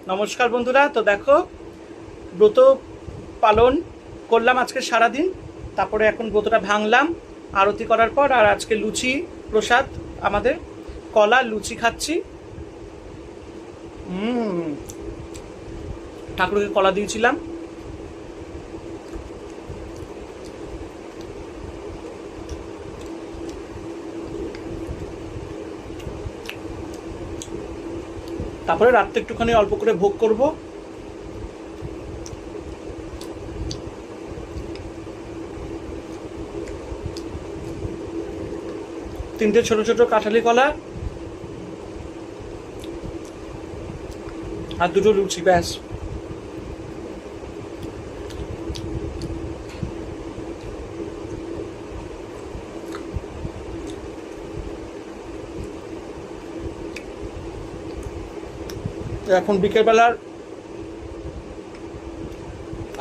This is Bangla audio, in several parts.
নমস্কার বন্ধুরা। তো দেখো, ব্রত পালন করলাম আজকে সারাদিন, তারপরে এখন ব্রতটা ভাঙলাম আরতি করার পর। আর আজকে লুচি প্রসাদ, আমাদের কলা লুচি খাচ্ছি। ঠাকুরকে কলা দিয়েছিলাম। তারপরে রাত্রে একটুখানি অল্প করে ভোগ করব। তিনটে ছোট ছোট কাঁঠালি কলা আর দুটো লুচি, ব্যাস। এখন বিকেলবেলার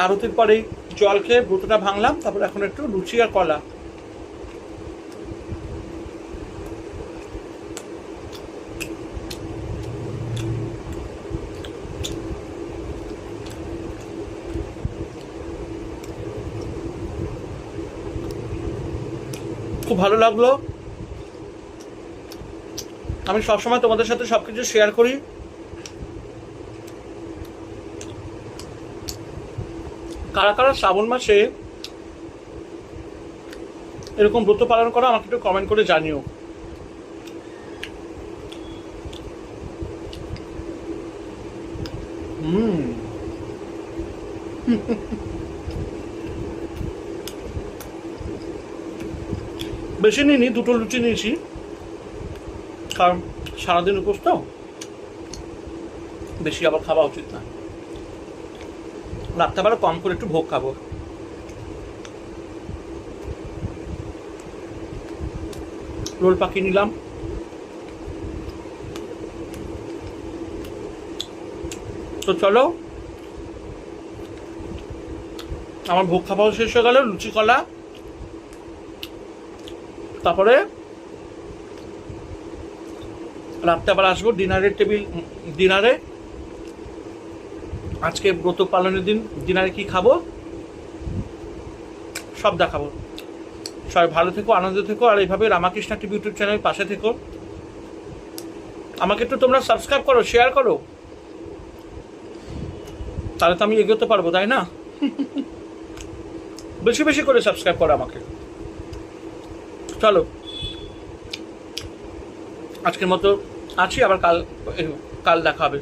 আরতির পরেই জল খেয়ে ব্রতটা ভাঙলাম, তারপর এখন একটু লুচি আর কলা। খুব ভালো লাগলো। আমি সবসময় তোমাদের সাথে সবকিছু শেয়ার করি। কারা কারা শ্রাবণ মাসে এরকম ব্রত পালন করো আমাকে একটু কমেন্ট করে জানিও। বেশি নিইনি, দুটো লুচি নিয়েছি, কারণ সারাদিন উপোস তো, বেশি আবার খাওয়া উচিত না। রাত্রেবেলা কম করে একটু ভোগ খাবো। রোল পাকিয়ে নিলাম। তো চলো, আমার ভোগ খাওয়াও শেষ হয়ে গেল, লুচি কলা। তারপরে রাত্রে আবার আসবো ডিনারে। আজকে ব্রত পালনের দিন, ডিনারে কি খাবো সব দেখাবো। সবাই ভালো থেকো, আনন্দ থেকো, আর এইভাবে রামাকৃষ্ণ টিভি ইউটিউব চ্যানেল পাশে থেকো। আমাকে একটু তোমরা সাবস্ক্রাইব করো, শেয়ার করো, তাহলে তো আমি এগোতে পারবো, তাই না? বেশি বেশি করে সাবস্ক্রাইব করো আমাকে। চলো, আজকের মতো আছি, আবার কাল দেখা হবে।